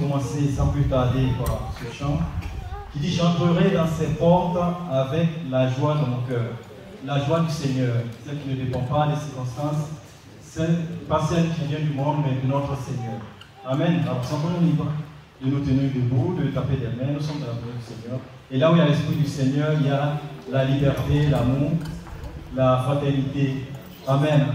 commencer sans plus tarder par ce chant qui dit « J'entrerai dans ses portes avec la joie de mon cœur ». La joie du Seigneur, celle qui ne dépend pas des circonstances, pas celle qui vient du monde, mais de notre Seigneur. Amen. Alors, sentons-nous libres de nous tenir debout, de taper des mains. Nous sommes dans la présence du Seigneur. Et là où il y a l'Esprit du Seigneur, il y a la liberté, l'amour, la fraternité. Amen.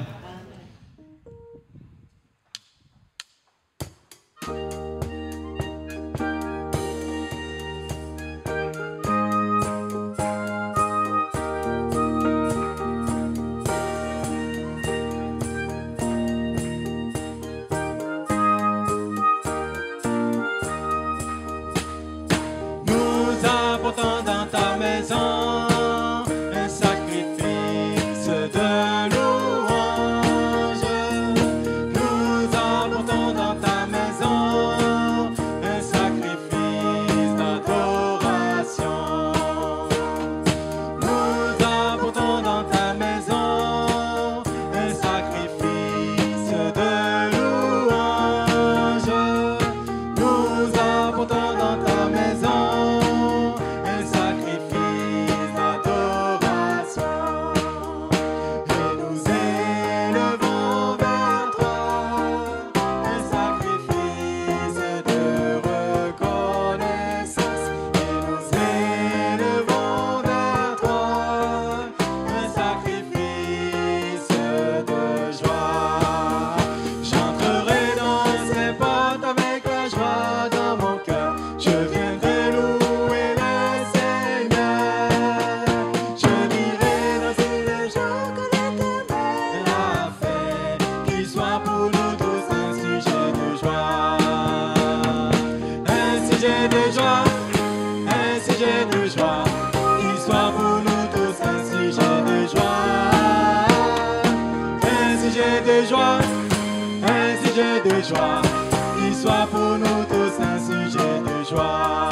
Qu'il soit pour nous tous un sujet de joie.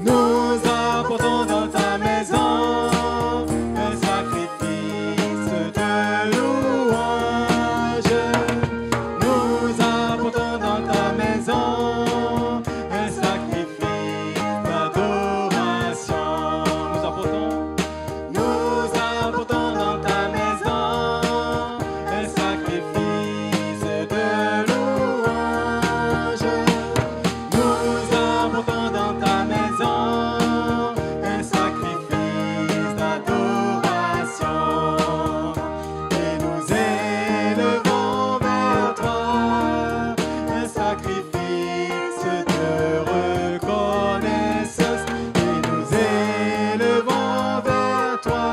Nous apportons dans ta maison un sacrifice de louange. Nous apportons dans ta maison un sacrifice d'adoration. Nous apportons dans ta maison un sacrifice de louange. Nous apportons dans ta maison un sacrifice d'adoration. Et nous élevons vers toi un sacrifice de reconnaissance. Et nous élevons vers toi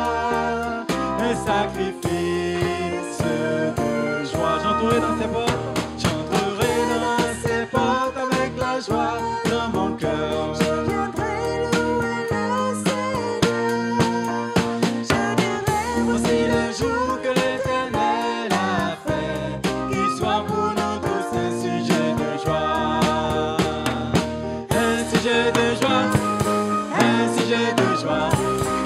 un sacrifice de joie. J'entrerai dans tes portes. J'entrerai dans ces portes avec la joie dans mon cœur. Je viendrai louer le Seigneur. Je dirai aussi le jour que l'Éternel a fait, qu'il soit pour nous tous un sujet de joie. Un sujet de joie, un sujet de joie,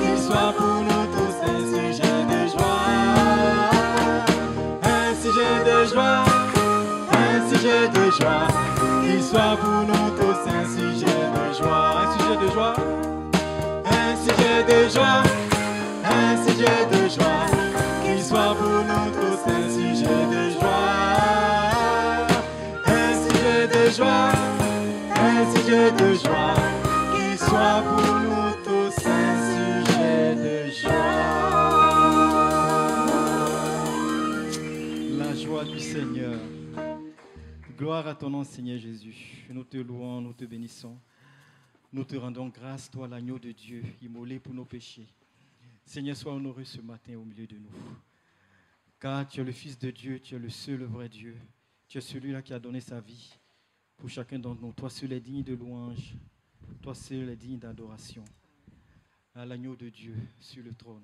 qu'il soit pour nous tous un sujet de joie. Un sujet de joie, un sujet de joie, qu'il soit pour nous tous un sujet de joie. Un sujet de joie, un sujet de joie, un sujet de joie, qu'il soit pour nous tous un sujet de joie. Un sujet de joie, un sujet de joie, qu'il soit pour nous tous un sujet de joie. La joie du Seigneur. Gloire à ton nom, Seigneur Jésus. Nous te louons, nous te bénissons. Nous te rendons grâce, toi l'agneau de Dieu, immolé pour nos péchés. Seigneur, sois honoré ce matin au milieu de nous. Car tu es le Fils de Dieu, tu es le seul vrai Dieu. Tu es celui-là qui a donné sa vie pour chacun d'entre nous. Toi seul est digne de louange. Toi seul est digne d'adoration. À l'agneau de Dieu sur le trône.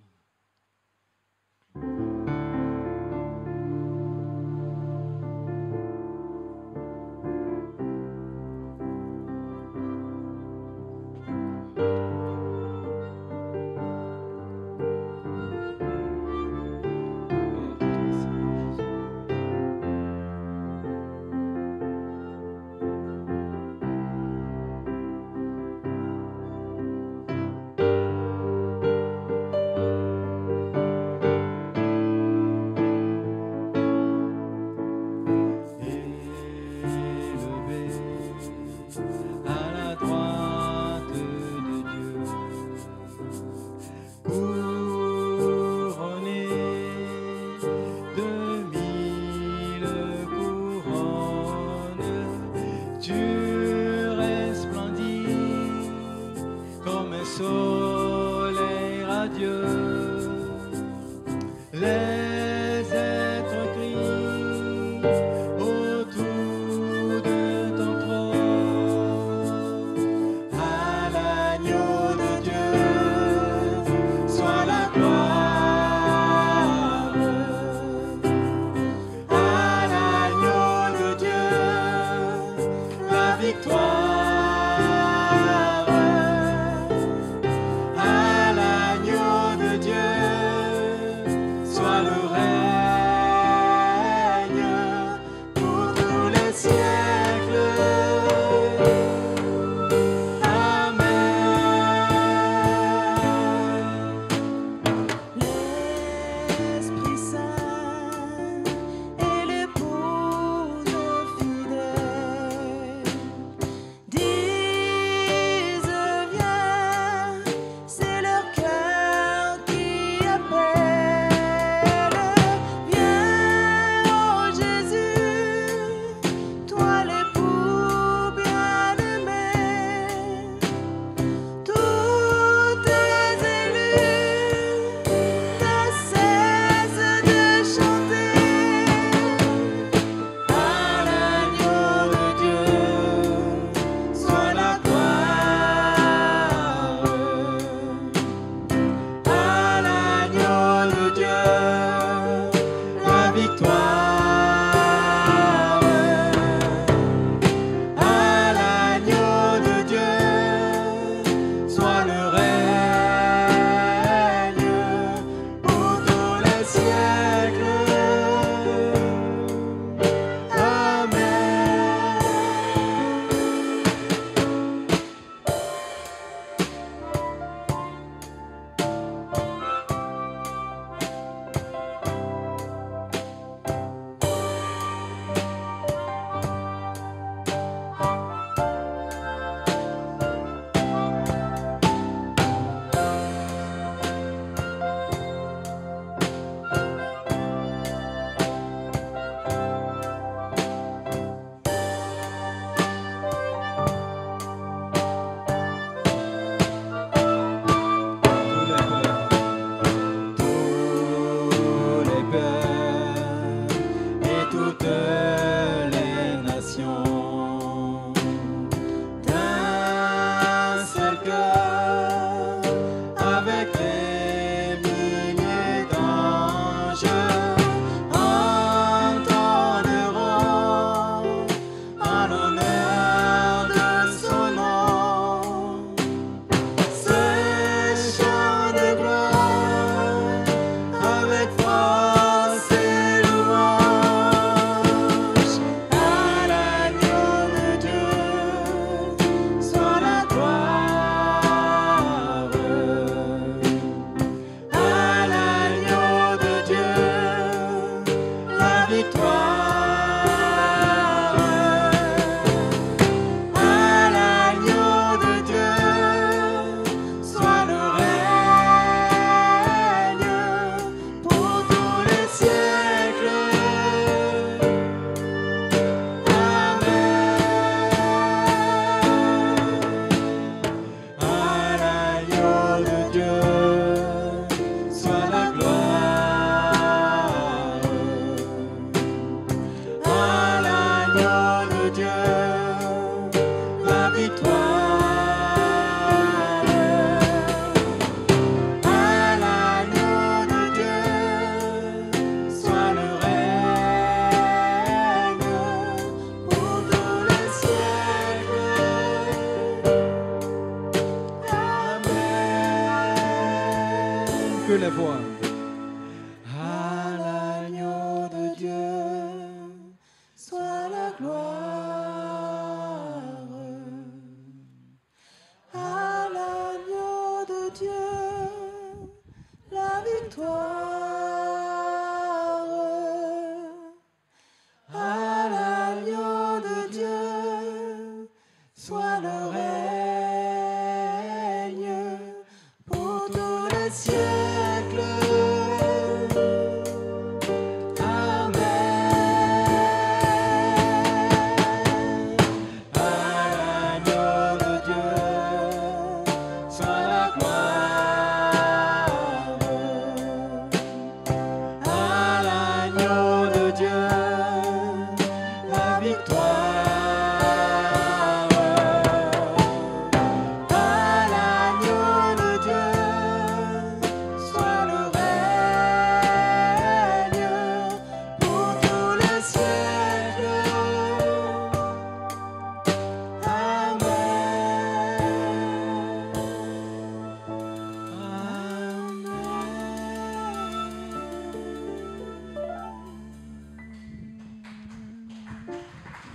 les siècles.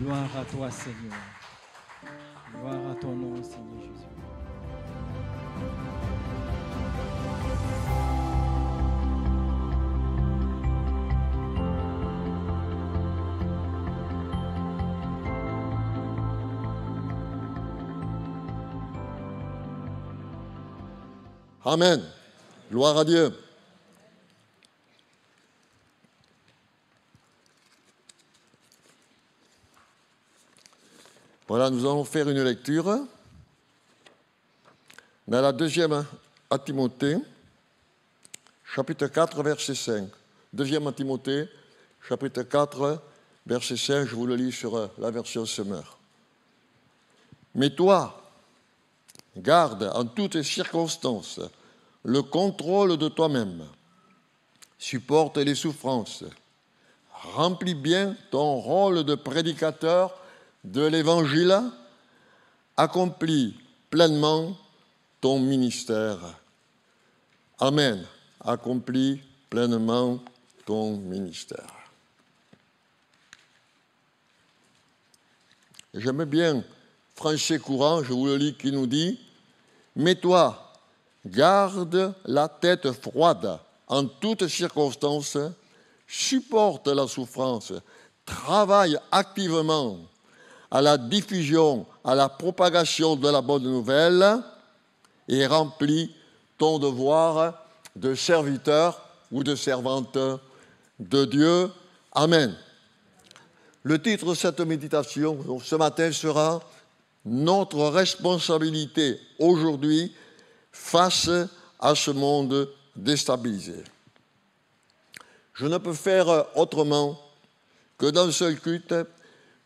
Gloire à toi, Seigneur. Gloire à ton nom, Seigneur Jésus. Amen. Gloire à Dieu. Voilà, nous allons faire une lecture dans la deuxième à Timothée, chapitre 4, verset 5. Deuxième à Timothée, chapitre 4, verset 5, je vous le lis sur la version Semeur. Mais toi, garde en toutes circonstances le contrôle de toi-même, supporte les souffrances, remplis bien ton rôle de prédicateur de l'Évangile, accomplis pleinement ton ministère. Amen. Accomplis pleinement ton ministère. J'aime bien français courant, je vous le lis, qui nous dit « Mais toi, garde la tête froide en toutes circonstances, supporte la souffrance, travaille activement à la diffusion, à la propagation de la bonne nouvelle et remplis ton devoir de serviteur ou de servante de Dieu. Amen. » Le titre de cette méditation ce matin sera « Notre responsabilité aujourd'hui face à ce monde déstabilisé ». Je ne peux faire autrement que dans ce culte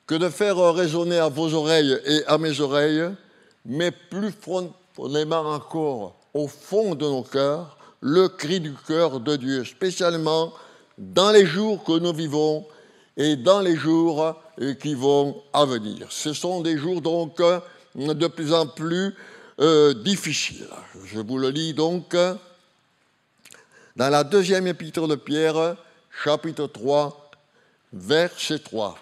que de faire résonner à vos oreilles et à mes oreilles, mais plus profondément encore au fond de nos cœurs, le cri du cœur de Dieu, spécialement dans les jours que nous vivons et dans les jours qui vont à venir. Ce sont des jours donc de plus en plus difficiles. Je vous le lis donc dans la deuxième épître de Pierre, chapitre 3, verset 3.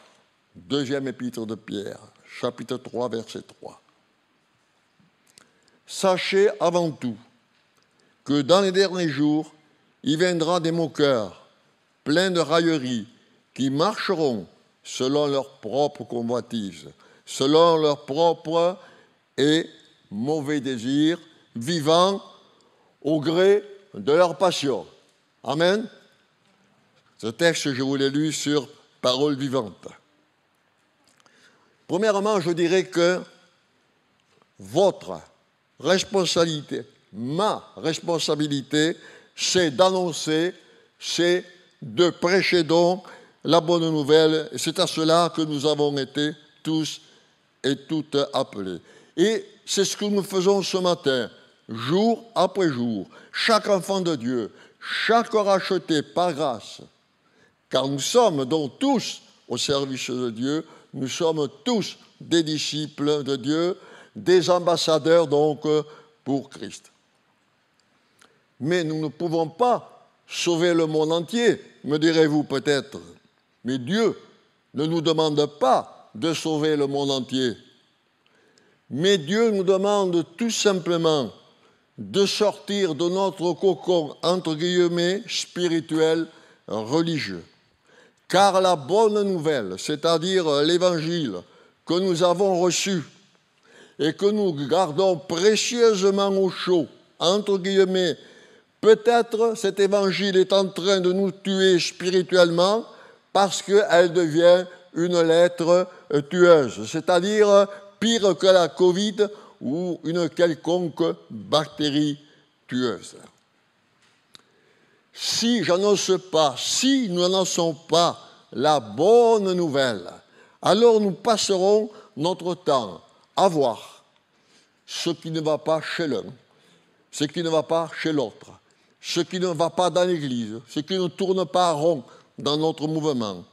Deuxième épître de Pierre, chapitre 3, verset 3. Sachez avant tout que dans les derniers jours, il viendra des moqueurs, pleins de railleries, qui marcheront selon leurs propres convoitises, selon leurs propres et mauvais désirs, vivant au gré de leur passion. Amen. Ce texte, je vous l'ai lu sur Parole vivante. Premièrement, je dirais que votre responsabilité, ma responsabilité, c'est d'annoncer, c'est de prêcher donc la bonne nouvelle. C'est à cela que nous avons été tous et toutes appelés. Et c'est ce que nous faisons ce matin, jour après jour. Chaque enfant de Dieu, chaque racheté par grâce, car nous sommes donc tous au service de Dieu, nous sommes tous des disciples de Dieu, des ambassadeurs donc pour Christ. Mais nous ne pouvons pas sauver le monde entier, me direz-vous peut-être. Mais Dieu ne nous demande pas de sauver le monde entier. Mais Dieu nous demande tout simplement de sortir de notre cocon, entre guillemets, spirituel, religieux. Car la bonne nouvelle, c'est-à-dire l'évangile que nous avons reçu et que nous gardons précieusement au chaud, entre guillemets, peut-être cet évangile est en train de nous tuer spirituellement parce qu'elle devient une lettre tueuse, c'est-à-dire pire que la Covid ou une quelconque bactérie tueuse. Si j'annonce pas, si nous n'annonçons pas la bonne nouvelle, alors nous passerons notre temps à voir ce qui ne va pas chez l'un, ce qui ne va pas chez l'autre, ce qui ne va pas dans l'Église, ce qui ne tourne pas rond dans notre mouvement.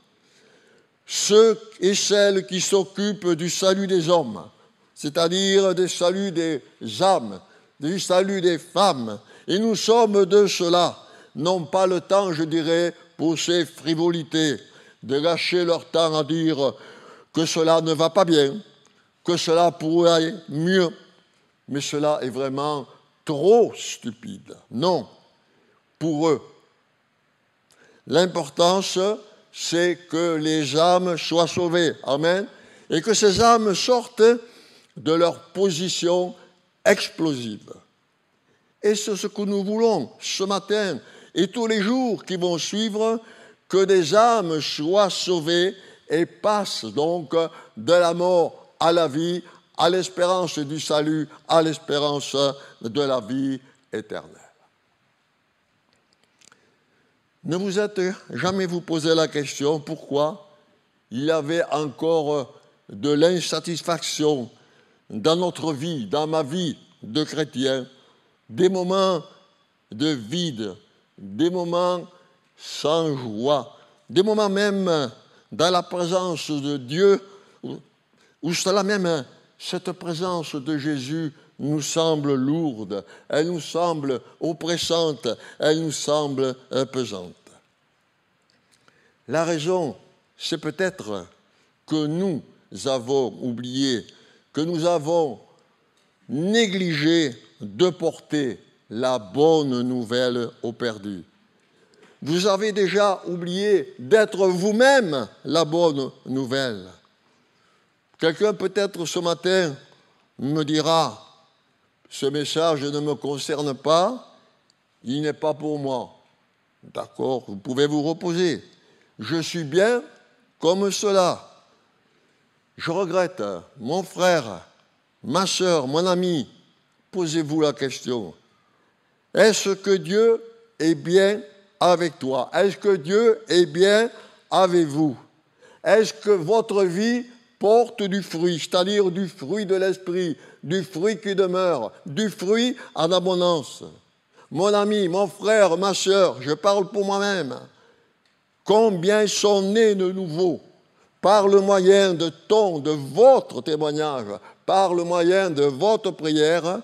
Ceux et celles qui s'occupent du salut des hommes, c'est-à-dire du salut des âmes, du salut des femmes. Et nous sommes de ceux-là, n'ont pas le temps, je dirais, pour ces frivolités, de gâcher leur temps à dire que cela ne va pas bien, que cela pourrait aller mieux, mais cela est vraiment trop stupide. Non, pour eux. L'importance, c'est que les âmes soient sauvées. Amen. Et que ces âmes sortent de leur position explosive. Et c'est ce que nous voulons ce matin et tous les jours qui vont suivre, que des âmes soient sauvées et passent donc de la mort à la vie, à l'espérance du salut, à l'espérance de la vie éternelle. Ne vous êtes jamais vous posé la question pourquoi il y avait encore de l'insatisfaction dans notre vie, dans ma vie de chrétien, des moments de vide, des moments sans joie, des moments même dans la présence de Dieu, où cela même, cette présence de Jésus nous semble lourde, elle nous semble oppressante, elle nous semble pesante. La raison, c'est peut-être que nous avons oublié, que nous avons négligé de porter la bonne nouvelle aux perdus. Vous avez déjà oublié d'être vous-même la bonne nouvelle. Quelqu'un peut-être ce matin me dira, ce message ne me concerne pas, il n'est pas pour moi. D'accord, vous pouvez vous reposer. Je suis bien comme cela. Je regrette, mon frère, ma sœur, mon ami, posez-vous la question. Est-ce que Dieu est bien avec toi? Est-ce que Dieu est bien avec vous? Est-ce que votre vie porte du fruit, c'est-à-dire du fruit de l'esprit, du fruit qui demeure, du fruit en abondance? Mon ami, mon frère, ma sœur, je parle pour moi-même. Combien sont nés de nouveau par le moyen de votre témoignage, par le moyen de votre prière?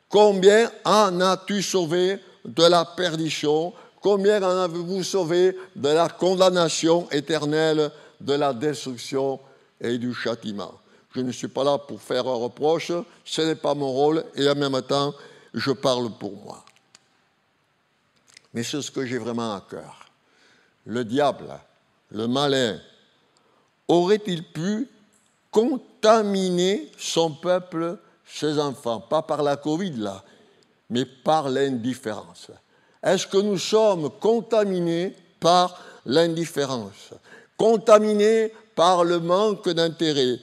Combien en as-tu sauvé de la perdition? Combien en avez-vous sauvé de la condamnation éternelle, de la destruction et du châtiment? Je ne suis pas là pour faire un reproche, ce n'est pas mon rôle, et en même temps, je parle pour moi. Mais c'est ce que j'ai vraiment à cœur. Le diable, le malin, aurait-il pu contaminer son peuple, ses enfants, pas par la Covid là, mais par l'indifférence? Est-ce que nous sommes contaminés par l'indifférence, contaminés par le manque d'intérêt?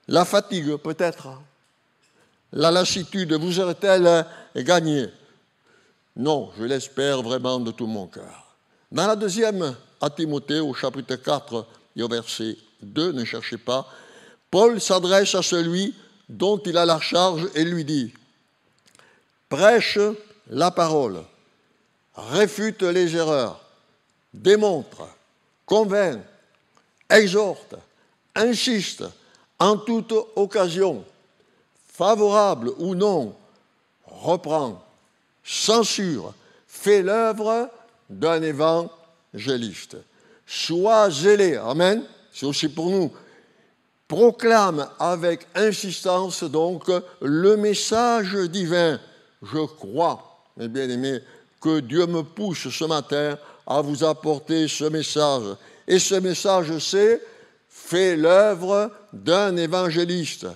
La fatigue peut-être, la lassitude vous aurait-elle gagné? Non, je l'espère vraiment de tout mon cœur. Dans la deuxième à Timothée, au chapitre 4 et au verset 2, ne cherchez pas, Paul s'adresse à celui dont il a la charge et lui dit « Prêche la parole, réfute les erreurs, démontre, convainc, exhorte, insiste en toute occasion, favorable ou non, reprend, censure, fait l'œuvre d'un évangéliste. Sois zélé, amen, c'est aussi pour nous. Proclame avec insistance donc le message divin. Je crois, mes bien-aimés, que Dieu me pousse ce matin à vous apporter ce message. Et ce message, c'est « Fais l'œuvre d'un évangéliste ».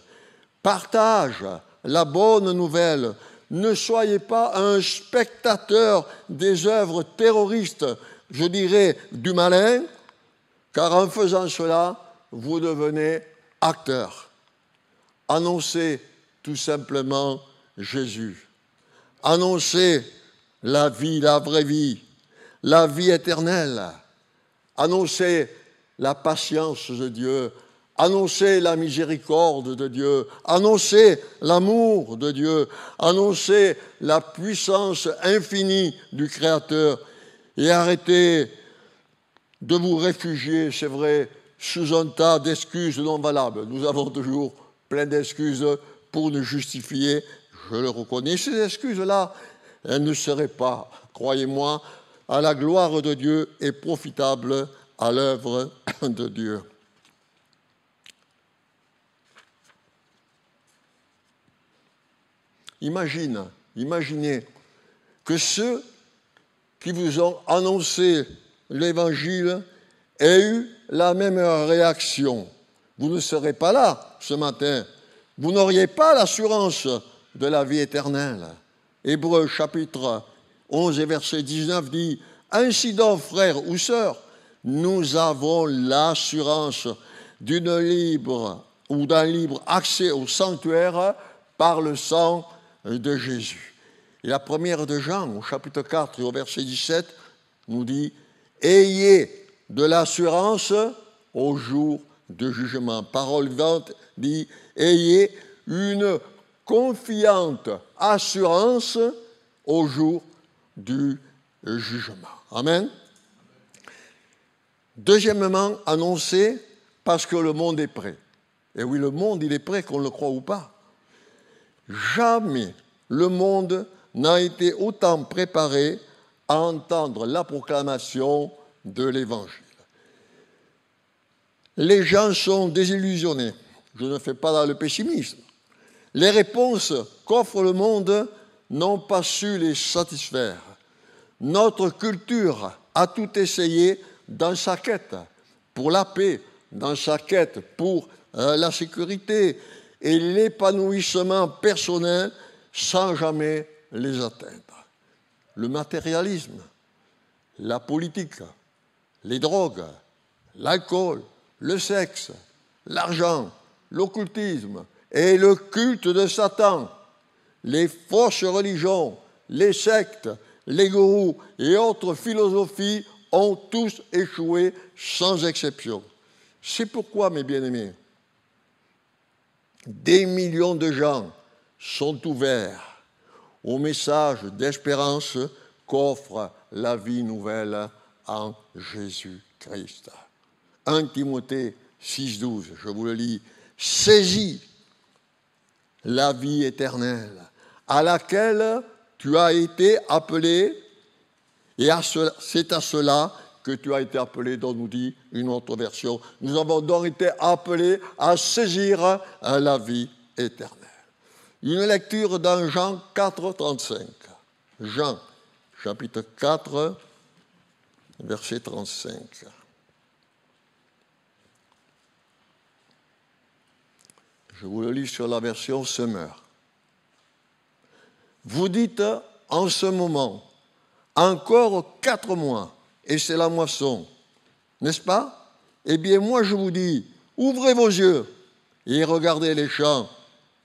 Partage la bonne nouvelle. Ne soyez pas un spectateur des œuvres terroristes, je dirais du malin, car en faisant cela, vous devenez acteur. Annoncez tout simplement Jésus. Annoncez la vie, la vraie vie, la vie éternelle. Annoncez la patience de Dieu. Annoncez la miséricorde de Dieu. Annoncez l'amour de Dieu. Annoncez la puissance infinie du Créateur. Et arrêtez de vous réfugier, c'est vrai, sous un tas d'excuses non valables. Nous avons toujours plein d'excuses pour nous justifier, je le reconnais. Ces excuses-là, elles ne seraient pas, croyez-moi, à la gloire de Dieu et profitables à l'œuvre de Dieu. Imaginez que ceux qui vous ont annoncé l'Évangile aient eu la même réaction. Vous ne serez pas là ce matin. Vous n'auriez pas l'assurance de la vie éternelle. Hébreux chapitre 11 et verset 19 dit « Ainsi donc, frères ou sœurs, nous avons l'assurance d'un libre accès au sanctuaire par le sang de Jésus. » Et la première de Jean, au chapitre 4 et au verset 17, nous dit « Ayez de l'assurance au jour de jugement. » Parole vivante dit « Ayez une confiante assurance au jour du jugement. » Amen. Deuxièmement, annoncé parce que le monde est prêt. Et oui, le monde, il est prêt, qu'on le croit ou pas. Jamais le monde n'a été autant préparé à entendre la proclamation de l'Évangile. Les gens sont désillusionnés. Je ne fais pas dans le pessimisme. Les réponses qu'offre le monde n'ont pas su les satisfaire. Notre culture a tout essayé dans sa quête pour la paix, dans sa quête pour la sécurité et l'épanouissement personnel sans jamais les atteindre. Le matérialisme, la politique, les drogues, l'alcool, le sexe, l'argent, l'occultisme et le culte de Satan, les fausses religions, les sectes, les gourous et autres philosophies ont tous échoué sans exception. C'est pourquoi, mes bien-aimés, des millions de gens sont ouverts au message d'espérance qu'offre la vie nouvelle en Jésus-Christ. 1 Timothée 6,12, je vous le lis. « Saisis la vie éternelle à laquelle tu as été appelé, et c'est à cela que tu as été appelé, dont nous dit une autre version. Nous avons donc été appelés à saisir la vie éternelle. » Une lecture dans Jean 4, 35. Jean, chapitre 4, verset 35. Je vous le lis sur la version Semeur. Vous dites en ce moment, encore 4 mois, et c'est la moisson, n'est-ce pas? Eh bien, moi je vous dis, ouvrez vos yeux et regardez les champs.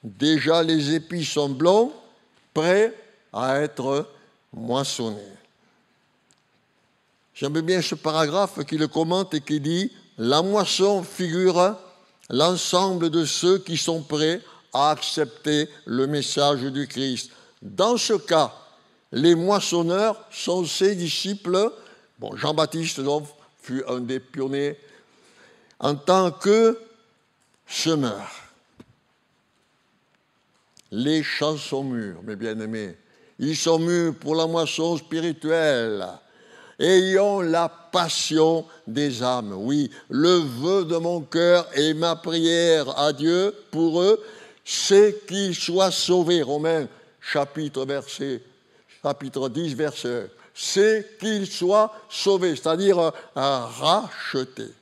Déjà les épis sont blonds, prêts à être moissonnés. J'aime bien ce paragraphe qui le commente et qui dit « La moisson figure l'ensemble de ceux qui sont prêts à accepter le message du Christ. Dans ce cas, les moissonneurs sont ses disciples. » Bon, Jean-Baptiste donc fut un des pionniers en tant que semeur. Les champs sont mûrs, mes bien-aimés. Ils sont mûrs pour la moisson spirituelle. Ayons la passion des âmes. Oui, le vœu de mon cœur et ma prière à Dieu pour eux, c'est qu'ils soient sauvés. Romains, chapitre 10, verset 1. C'est qu'ils soient sauvés, c'est-à-dire rachetés.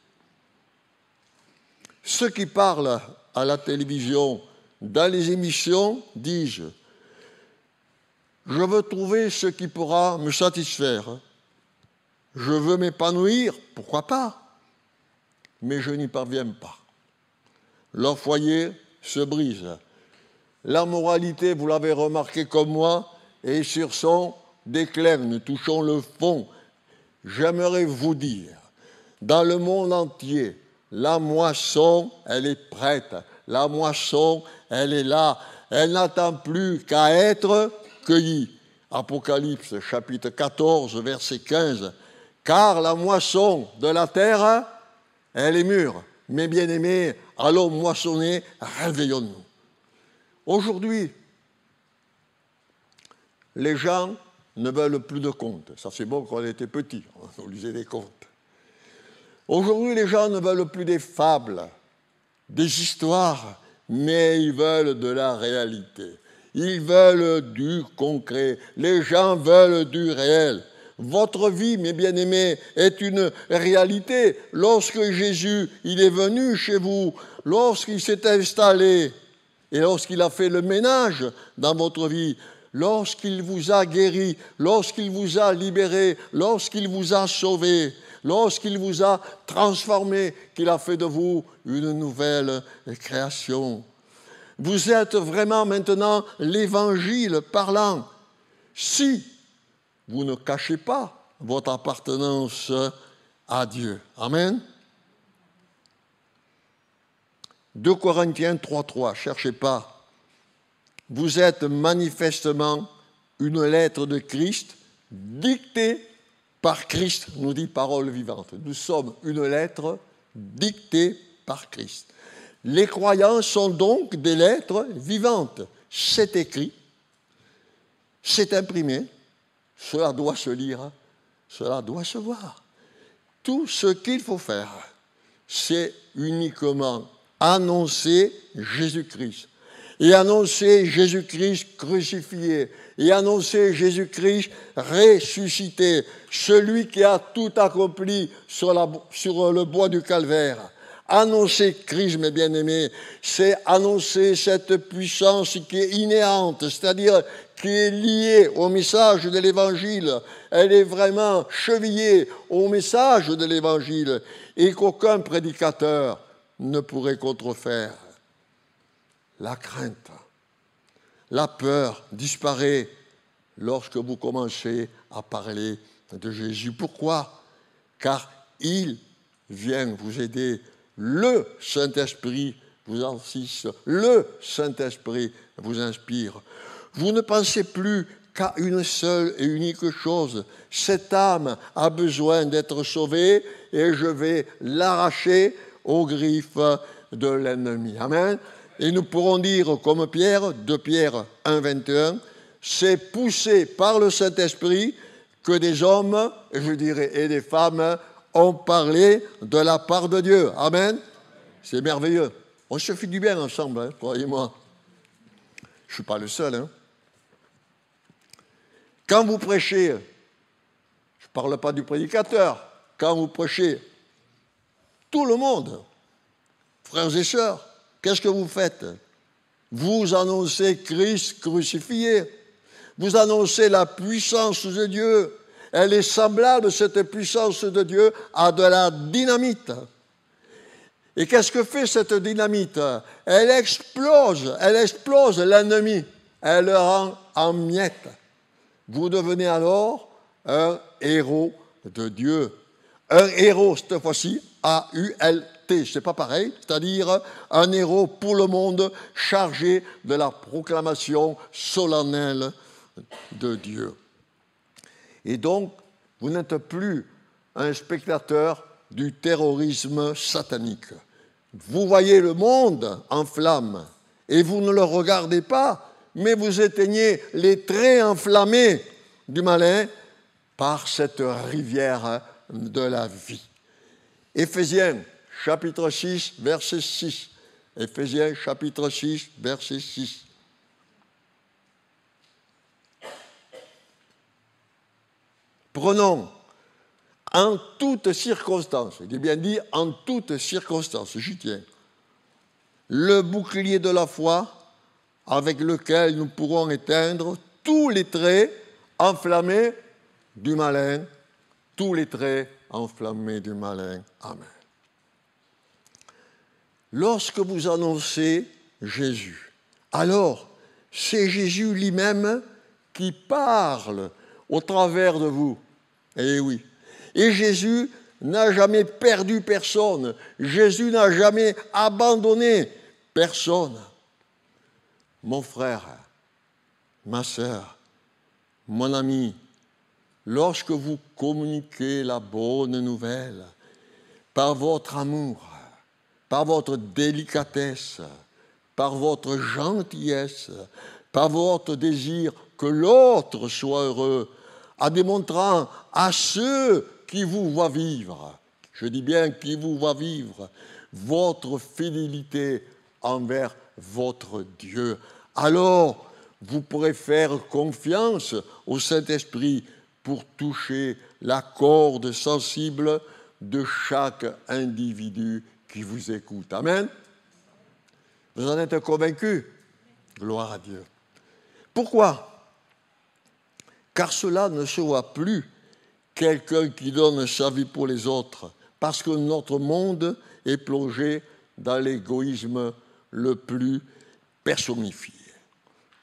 Ceux qui parlent à la télévision dans les émissions, dis-je, je veux trouver ce qui pourra me satisfaire. Je veux m'épanouir, pourquoi pas, mais je n'y parviens pas. Leur foyer se brise. La moralité, vous l'avez remarqué comme moi, est sur son déclin. Nous touchons le fond. J'aimerais vous dire, dans le monde entier, la moisson, elle est prête. La moisson, elle est là. Elle n'attend plus qu'à être cueillie. Apocalypse, chapitre 14, verset 15. Car la moisson de la terre, elle est mûre. Mes bien-aimés, allons moissonner, réveillons-nous. Aujourd'hui, les gens ne veulent plus de contes. Ça, c'est bon quand on était petit, on lisait des contes. Aujourd'hui, les gens ne veulent plus des fables, des histoires, mais ils veulent de la réalité. Ils veulent du concret. Les gens veulent du réel. Votre vie, mes bien-aimés, est une réalité. Lorsque Jésus, il est venu chez vous, lorsqu'il s'est installé et lorsqu'il a fait le ménage dans votre vie, lorsqu'il vous a guéri, lorsqu'il vous a libéré, lorsqu'il vous a sauvé, lorsqu'il vous a transformé, qu'il a fait de vous une nouvelle création. Vous êtes vraiment maintenant l'Évangile parlant. Si vous ne cachez pas votre appartenance à Dieu. Amen. 2 Corinthiens 3.3, cherchez pas. Vous êtes manifestement une lettre de Christ dictée par Christ, nous dit Parole vivante. Nous sommes une lettre dictée par Christ. Les croyants sont donc des lettres vivantes. C'est écrit, c'est imprimé, cela doit se lire, cela doit se voir. Tout ce qu'il faut faire, c'est uniquement annoncer Jésus-Christ. Et annoncer Jésus-Christ crucifié. Et annoncer Jésus-Christ ressuscité. Celui qui a tout accompli sur le bois du calvaire. Annoncer Christ, mes bien-aimés, c'est annoncer cette puissance qui est inhérente, c'est-à-dire qui est liée au message de l'Évangile. Elle est vraiment chevillée au message de l'Évangile et qu'aucun prédicateur ne pourrait contrefaire. La crainte, la peur disparaît lorsque vous commencez à parler de Jésus. Pourquoi ? Car il vient vous aider. Le Saint-Esprit vous assiste, le Saint-Esprit vous inspire. Vous ne pensez plus qu'à une seule et unique chose. Cette âme a besoin d'être sauvée et je vais l'arracher aux griffes de l'ennemi. Amen. Et nous pourrons dire comme Pierre, 2 Pierre 1, 21, c'est poussé par le Saint-Esprit que des hommes, je dirais, et des femmes ont parlé de la part de Dieu. Amen. C'est merveilleux. On se fait du bien ensemble, hein, croyez-moi. Je ne suis pas le seul. Hein. Quand vous prêchez, je ne parle pas du prédicateur, quand vous prêchez, tout le monde, frères et sœurs, qu'est-ce que vous faites ? Vous annoncez Christ crucifié. Vous annoncez la puissance de Dieu. Elle est semblable, cette puissance de Dieu, à de la dynamite. Et qu'est-ce que fait cette dynamite ? Elle explose l'ennemi. Elle le rend en miettes. Vous devenez alors un héros de Dieu. Un héros, cette fois-ci, A-U-L-T, c'est pas pareil, c'est-à-dire un héros pour le monde chargé de la proclamation solennelle de Dieu. Et donc, vous n'êtes plus un spectateur du terrorisme satanique. Vous voyez le monde en flammes et vous ne le regardez pas, mais vous éteignez les traits enflammés du malin par cette rivière de la vie. Éphésiens, chapitre 6, verset 6. Éphésiens, chapitre 6, verset 6. Prenons en toutes circonstances, il est bien dit en toutes circonstances, j'y tiens, le bouclier de la foi avec lequel nous pourrons éteindre tous les traits enflammés du malin, tous les traits enflammés du malin. Amen. Lorsque vous annoncez Jésus, alors c'est Jésus lui-même qui parle au travers de vous. Eh oui. Et Jésus n'a jamais perdu personne. Jésus n'a jamais abandonné personne. Mon frère, ma sœur, mon ami, lorsque vous communiquez la bonne nouvelle par votre amour, par votre délicatesse, par votre gentillesse, par votre désir que l'autre soit heureux, en démontrant à ceux qui vous voient vivre, je dis bien qui vous voient vivre, votre fidélité envers votre Dieu. Alors, vous pourrez faire confiance au Saint-Esprit pour toucher la corde sensible de chaque individu qui vous écoute. Amen. Vous en êtes convaincus? Gloire à Dieu. Pourquoi? Car cela ne se voit plus quelqu'un qui donne sa vie pour les autres, parce que notre monde est plongé dans l'égoïsme le plus personnifié.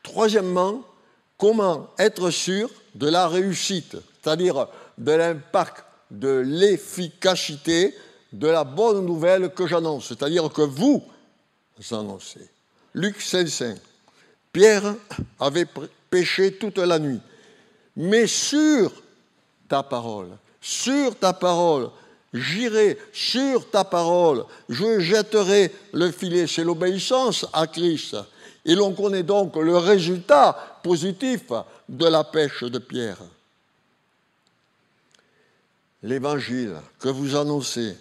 Troisièmement, comment être sûr de la réussite, c'est-à-dire de l'impact, de l'efficacité de la bonne nouvelle que j'annonce, c'est-à-dire que vous annoncez. Luc 5,5. Pierre avait péché toute la nuit, mais sur ta parole, j'irai sur ta parole, je jetterai le filet. C'est l'obéissance à Christ. Et l'on connaît donc le résultat positif de la pêche de Pierre. L'évangile que vous annoncez,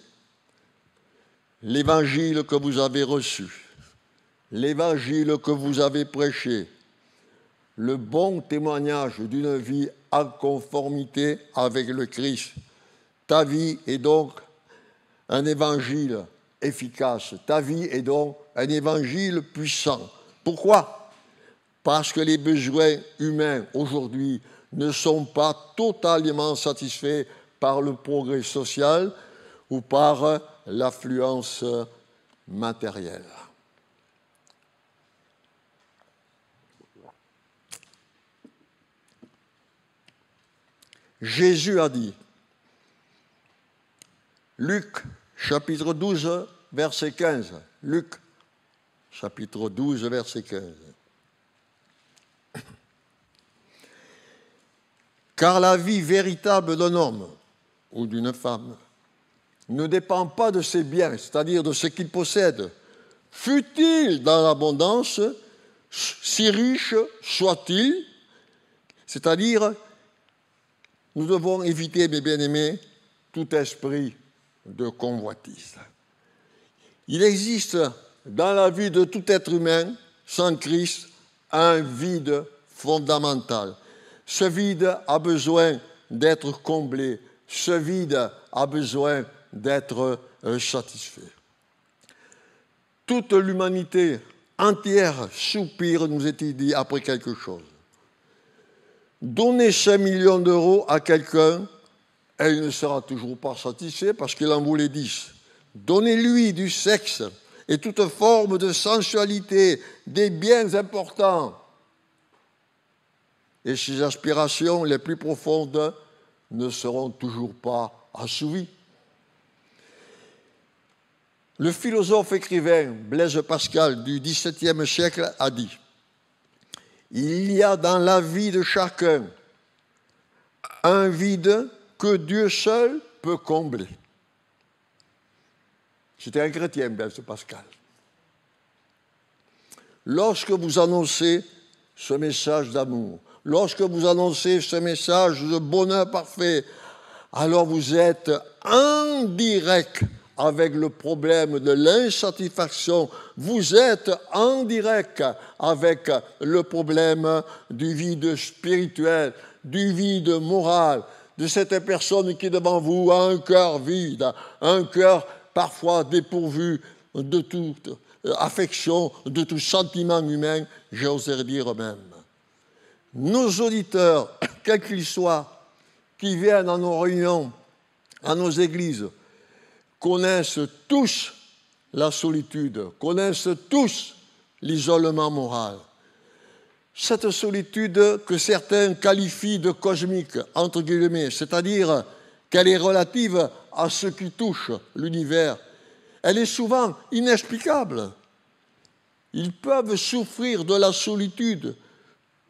l'évangile que vous avez reçu, l'évangile que vous avez prêché, le bon témoignage d'une vie en conformité avec le Christ. Ta vie est donc un évangile efficace. Ta vie est donc un évangile puissant. Pourquoi? Parce que les besoins humains aujourd'hui ne sont pas totalement satisfaits par le progrès social ou par l'affluence matérielle. Jésus a dit, Luc chapitre 12, verset 15, Luc chapitre 12, verset 15. Car la vie véritable d'un homme ou d'une femme ne dépend pas de ses biens, c'est-à-dire de ce qu'il possède, fût-il dans l'abondance, si riche soit-il, c'est-à-dire nous devons éviter, mes bien-aimés, tout esprit de convoitise. Il existe dans la vie de tout être humain, sans Christ, un vide fondamental. Ce vide a besoin d'être comblé. Ce vide a besoin d'être satisfait. Toute l'humanité entière soupire, nous est-il dit, après quelque chose. Donnez 5 millions d'euros à quelqu'un, et il ne sera toujours pas satisfait parce qu'il en voulait 10. Donnez-lui du sexe et toute forme de sensualité, des biens importants. Et ses aspirations les plus profondes ne seront toujours pas assouvies. Le philosophe écrivain Blaise Pascal du XVIIe siècle a dit « Il y a dans la vie de chacun un vide que Dieu seul peut combler. » C'était un chrétien, Blaise Pascal. Lorsque vous annoncez ce message d'amour, lorsque vous annoncez ce message de bonheur parfait, alors vous êtes en direct avec le problème de l'insatisfaction. Vous êtes en direct avec le problème du vide spirituel, du vide moral, de cette personne qui devant vous a un cœur vide, un cœur parfois dépourvu de toute affection, de tout sentiment humain, j'oserais dire même. Nos auditeurs, quels qu'ils soient, qui viennent à nos réunions, à nos églises, connaissent tous la solitude, connaissent tous l'isolement moral. Cette solitude que certains qualifient de cosmique, entre guillemets, c'est-à-dire qu'elle est relative à ce qui touche l'univers, elle est souvent inexplicable. Ils peuvent souffrir de la solitude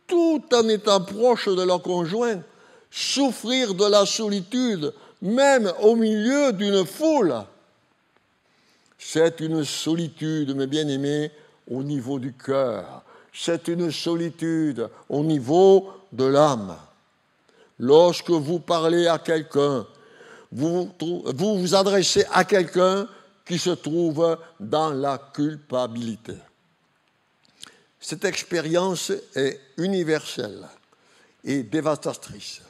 tout en étant proches de leur conjoint, souffrir de la solitude même au milieu d'une foule. C'est une solitude, mes bien-aimés, au niveau du cœur. C'est une solitude au niveau de l'âme. Lorsque vous parlez à quelqu'un, vous vous adressez à quelqu'un qui se trouve dans la culpabilité. Cette expérience est universelle et dévastatrice.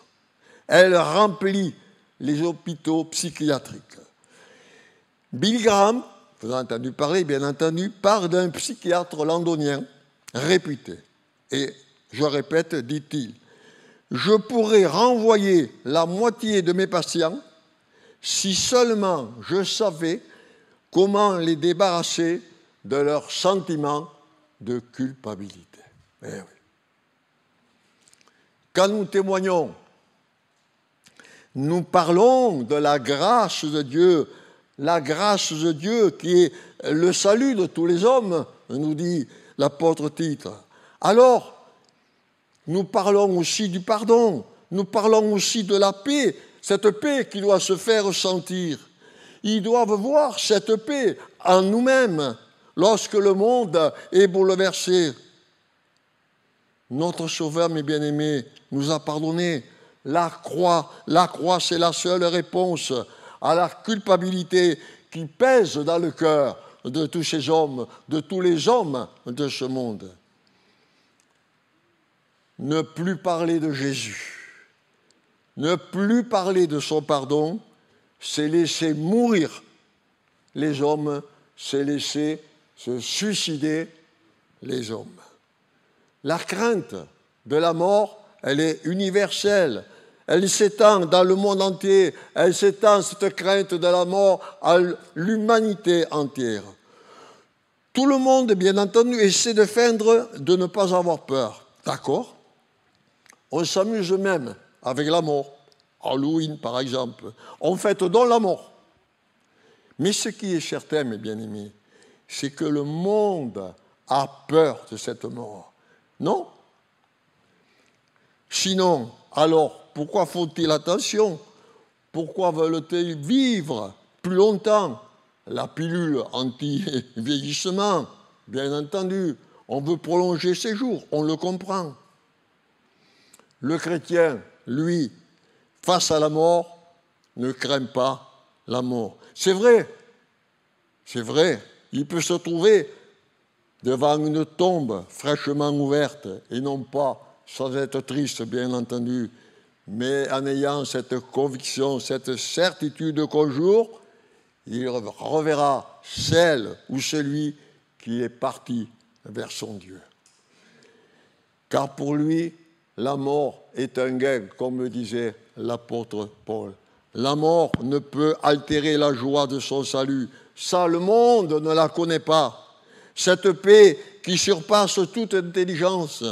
Elle remplit les hôpitaux psychiatriques. Billy Graham, vous avez entendu parler, bien entendu, parle d'un psychiatre londonien réputé. Et je répète, dit-il, « Je pourrais renvoyer la moitié de mes patients si seulement je savais comment les débarrasser de leurs sentiments de culpabilité. » Eh oui. Quand nous témoignons, nous parlons de la grâce de Dieu qui est le salut de tous les hommes, nous dit l'apôtre Titre. Alors, nous parlons aussi du pardon, nous parlons aussi de la paix, cette paix qui doit se faire sentir. Ils doivent voir cette paix en nous-mêmes lorsque le monde est bouleversé. Notre Sauveur, mes bien-aimés, nous a pardonné. La croix, c'est la seule réponse à la culpabilité qui pèse dans le cœur de tous ces hommes, de tous les hommes de ce monde. Ne plus parler de Jésus, ne plus parler de son pardon, c'est laisser mourir les hommes, c'est laisser se suicider les hommes. La crainte de la mort, elle est universelle. Elle s'étend dans le monde entier. Elle s'étend, cette crainte de la mort, à l'humanité entière. Tout le monde, bien entendu, essaie de feindre de ne pas avoir peur. D'accord ? On s'amuse même avec la mort. Halloween, par exemple. On fête donc la mort. Mais ce qui est certain, mes bien-aimés, c'est que le monde a peur de cette mort. Non ? Sinon, alors, pourquoi font-ils attention ? Pourquoi veulent-ils vivre plus longtemps ? La pilule anti-vieillissement, bien entendu. On veut prolonger ses jours, on le comprend. Le chrétien, lui, face à la mort, ne craint pas la mort. C'est vrai, il peut se trouver devant une tombe fraîchement ouverte, et non pas sans être triste, bien entendu, mais en ayant cette conviction, cette certitude qu'un jour, il reverra celle ou celui qui est parti vers son Dieu. Car pour lui, la mort est un gain, comme le disait l'apôtre Paul. La mort ne peut altérer la joie de son salut. Ça, le monde ne la connaît pas. Cette paix qui surpasse toute intelligence.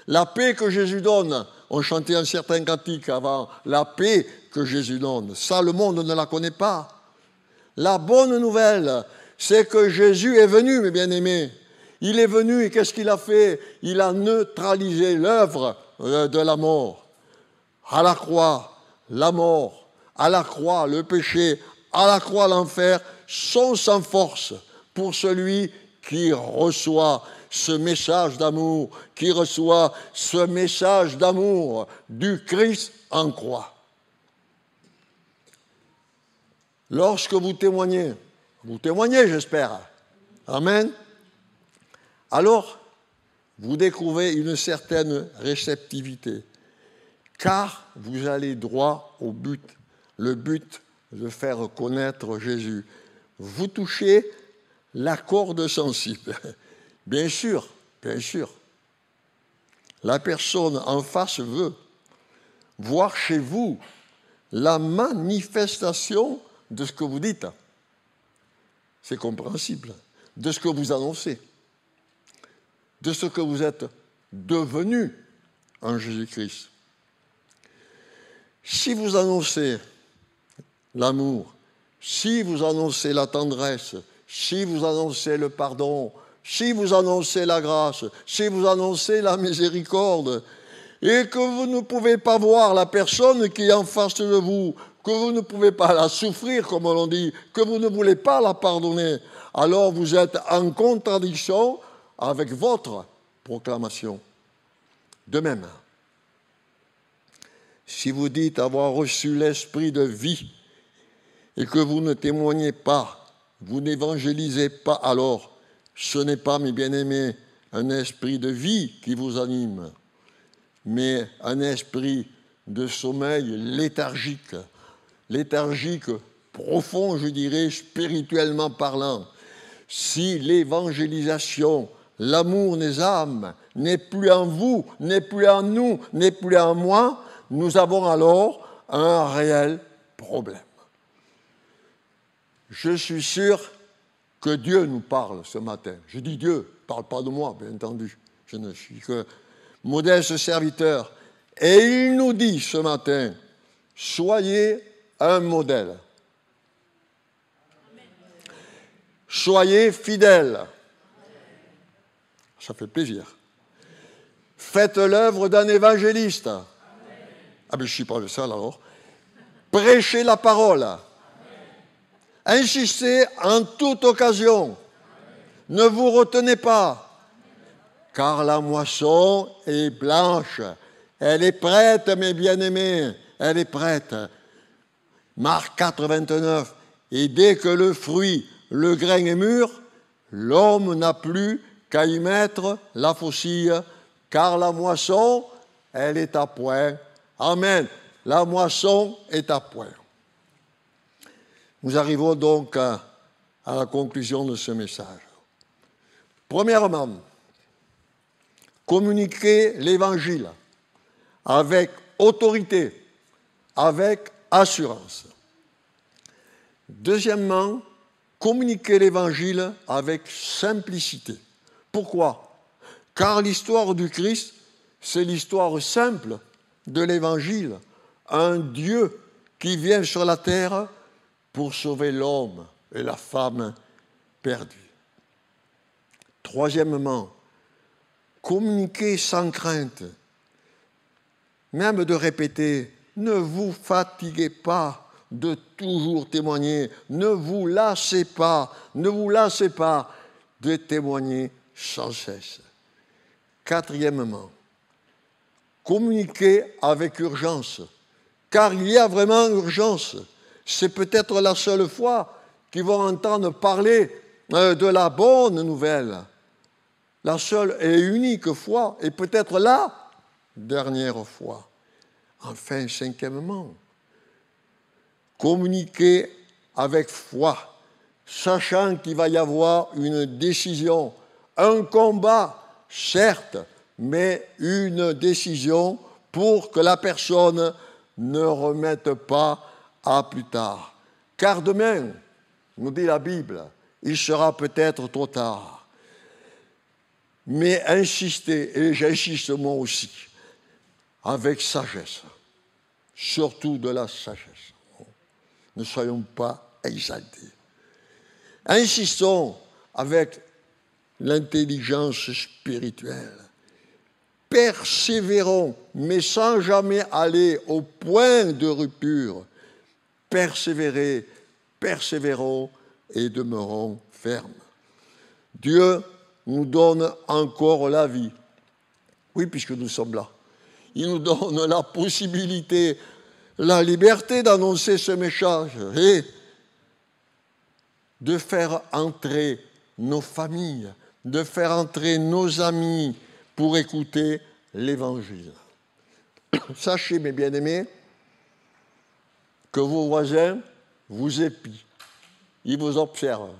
La paix que Jésus donne. On chantait un certain cantique avant. La paix que Jésus donne. Ça, le monde ne la connaît pas. La bonne nouvelle, c'est que Jésus est venu, mes bien-aimés. Il est venu et qu'est-ce qu'il a fait ? Il a neutralisé l'œuvre de la mort. À la croix, la mort. À la croix, le péché. À la croix, l'enfer sont sans force pour celui qui reçoit ce message d'amour, qui reçoit ce message d'amour du Christ en croix. Lorsque vous témoignez j'espère, amen, alors vous découvrez une certaine réceptivité, car vous allez droit au but, le but de faire connaître Jésus. Vous touchez la corde sensible. Bien sûr, bien sûr. La personne en face veut voir chez vous la manifestation de ce que vous dites. C'est compréhensible. De ce que vous annoncez. De ce que vous êtes devenu en Jésus-Christ. Si vous annoncez l'amour, si vous annoncez la tendresse, si vous annoncez le pardon, si vous annoncez la grâce, si vous annoncez la miséricorde, et que vous ne pouvez pas voir la personne qui est en face de vous, que vous ne pouvez pas la souffrir, comme on l'on dit, que vous ne voulez pas la pardonner, alors vous êtes en contradiction avec votre proclamation. De même, si vous dites avoir reçu l'esprit de vie et que vous ne témoignez pas, vous n'évangélisez pas, alors ce n'est pas, mes bien-aimés, un esprit de vie qui vous anime, mais un esprit de sommeil léthargique, profond, je dirais, spirituellement parlant. Si l'évangélisation, l'amour des âmes n'est plus en vous, n'est plus en nous, n'est plus en moi, nous avons alors un réel problème. Je suis sûr que Dieu nous parle ce matin. Je dis Dieu, ne parle pas de moi, bien entendu. Je ne suis que modeste serviteur. Et il nous dit ce matin, soyez un modèle. Soyez fidèles. Ça fait plaisir. Faites l'œuvre d'un évangéliste. Ah ben je ne suis pas le seul alors. Prêchez la parole. Insistez en toute occasion. Ne vous retenez pas. Car la moisson est blanche. Elle est prête, mes bien-aimés. Elle est prête. Marc 4, 29. Et dès que le fruit, le grain est mûr, l'homme n'a plus qu'à y mettre la faucille, car la moisson, elle est à point. Amen. La moisson est à point. Nous arrivons donc à la conclusion de ce message. Premièrement, communiquer l'Évangile avec autorité, avec assurance. Deuxièmement, communiquer l'Évangile avec simplicité. Pourquoi ? Car l'histoire du Christ, c'est l'histoire simple de l'Évangile. Un Dieu qui vient sur la terre pour sauver l'homme et la femme perdue. Troisièmement, communiquer sans crainte. Même de répéter, ne vous fatiguez pas de toujours témoigner, ne vous lassez pas de témoigner sans cesse. Quatrièmement, communiquer avec urgence, car il y a vraiment urgence. C'est peut-être la seule fois qu'ils vont entendre parler de la bonne nouvelle. La seule et unique fois, et peut-être la dernière fois. Enfin, cinquièmement, communiquer avec foi, sachant qu'il va y avoir une décision, un combat, certes, mais une décision pour que la personne ne remette pas à plus tard. Car demain, nous dit la Bible, il sera peut-être trop tard. Mais insistez, et j'insiste moi aussi, avec sagesse, surtout de la sagesse. Ne soyons pas exaltés. Insistons avec l'intelligence spirituelle. Persévérons, mais sans jamais aller au point de rupture. Persévérons et demeurons fermes. Dieu nous donne encore la vie. Oui, puisque nous sommes là. Il nous donne la possibilité, la liberté d'annoncer ce message et de faire entrer nos familles, de faire entrer nos amis pour écouter l'Évangile. Sachez, mes bien-aimés, que vos voisins vous épient, ils vous observent.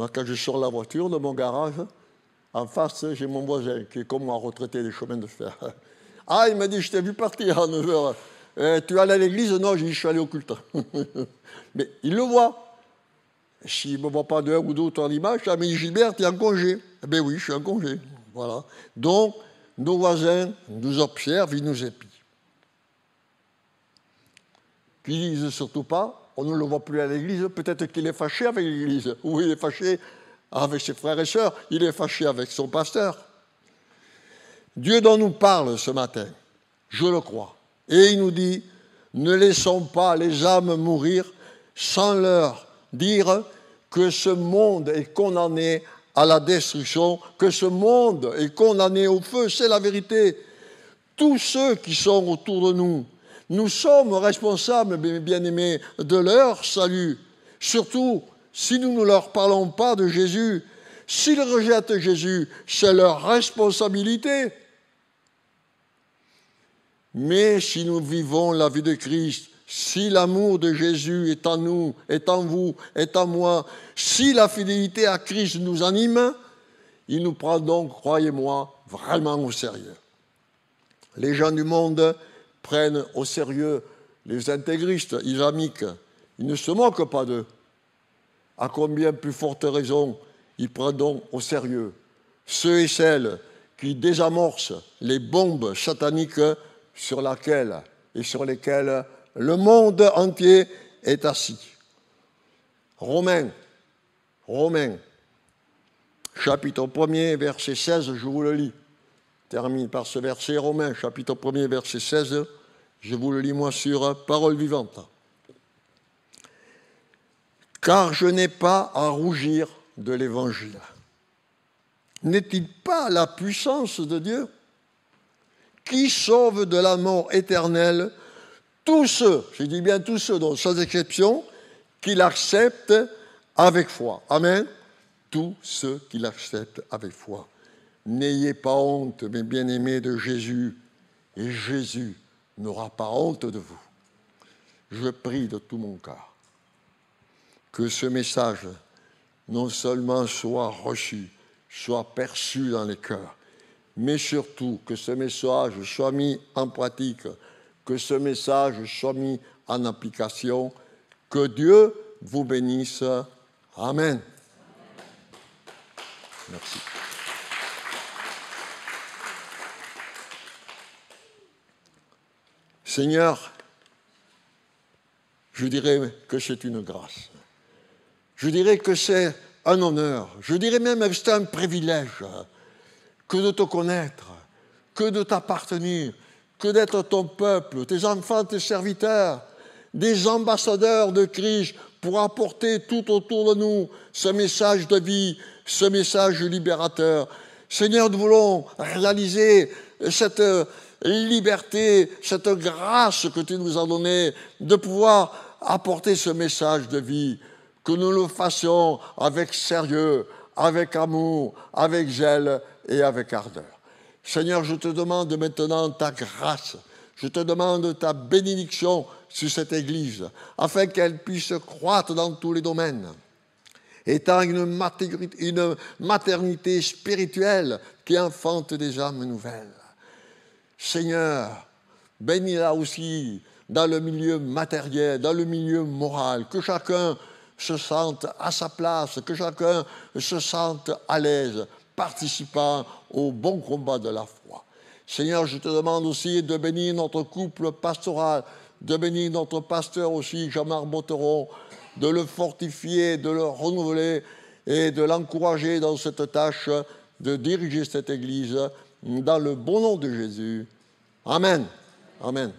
Moi, quand je sors la voiture de mon garage, en face, j'ai mon voisin qui est comme moi, retraité des chemins de fer. Ah, il m'a dit, je t'ai vu partir à 9h. Tu es allé à l'église? Non, j'ai dit, je suis allé au culte. Mais il le voit. S'il ne me voit pas d'un ou d'autre en image, ah, mais Gilbert, tu es en congé. Eh bien oui, je suis en congé. Voilà. Donc, nos voisins nous observent, ils nous épient. Puis ils disent surtout pas, on ne le voit plus à l'église, peut-être qu'il est fâché avec l'église, ou il est fâché avec ses frères et sœurs, il est fâché avec son pasteur. Dieu dont nous parle ce matin, je le crois, et il nous dit, ne laissons pas les âmes mourir sans leur dire que ce monde est condamné à la destruction, que ce monde est condamné au feu, c'est la vérité. Tous ceux qui sont autour de nous, nous sommes responsables, bien-aimés, de leur salut. Surtout, si nous ne leur parlons pas de Jésus, s'ils rejettent Jésus, c'est leur responsabilité. Mais si nous vivons la vie de Christ, si l'amour de Jésus est en nous, est en vous, est en moi, si la fidélité à Christ nous anime, il nous prend donc, croyez-moi, vraiment au sérieux. Les gens du monde prennent au sérieux les intégristes islamiques. Ils ne se moquent pas d'eux. À combien plus forte raison ils prennent donc au sérieux ceux et celles qui désamorcent les bombes sataniques sur lesquelles le monde entier est assis. Romains, chapitre 1er, verset 16, je vous le lis. Termine par ce verset, Romains, chapitre 1er, verset 16, je vous le lis moi sur Parole vivante. Car je n'ai pas à rougir de l'Évangile. N'est-il pas la puissance de Dieu qui sauve de la mort éternelle tous ceux, je dis bien tous ceux, donc sans exception, qui l'acceptent avec foi. Amen. Tous ceux qui l'acceptent avec foi. N'ayez pas honte, mes bien-aimés, de Jésus, et Jésus n'aura pas honte de vous. Je prie de tout mon cœur que ce message non seulement soit reçu, soit perçu dans les cœurs, mais surtout que ce message soit mis en pratique, que ce message soit mis en application, que Dieu vous bénisse. Amen. Merci. Seigneur, je dirais que c'est une grâce. Je dirais que c'est un honneur. Je dirais même que c'est un privilège que de te connaître, que de t'appartenir, que d'être ton peuple, tes enfants, tes serviteurs, des ambassadeurs de Christ pour apporter tout autour de nous ce message de vie, ce message libérateur. Seigneur, nous voulons réaliser cette liberté, cette grâce que tu nous as donnée de pouvoir apporter ce message de vie, que nous le fassions avec sérieux, avec amour, avec zèle et avec ardeur. Seigneur, je te demande maintenant ta grâce, je te demande ta bénédiction sur cette Église, afin qu'elle puisse croître dans tous les domaines, étant une maternité spirituelle qui enfante des âmes nouvelles. Seigneur, bénis-la aussi dans le milieu matériel, dans le milieu moral, que chacun se sente à sa place, que chacun se sente à l'aise, participant au bon combat de la foi. Seigneur, je te demande aussi de bénir notre couple pastoral, de bénir notre pasteur aussi, Jean-Marc Botteron, de le fortifier, de le renouveler et de l'encourager dans cette tâche de diriger cette Église dans le bon nom de Jésus. Amen. Amen.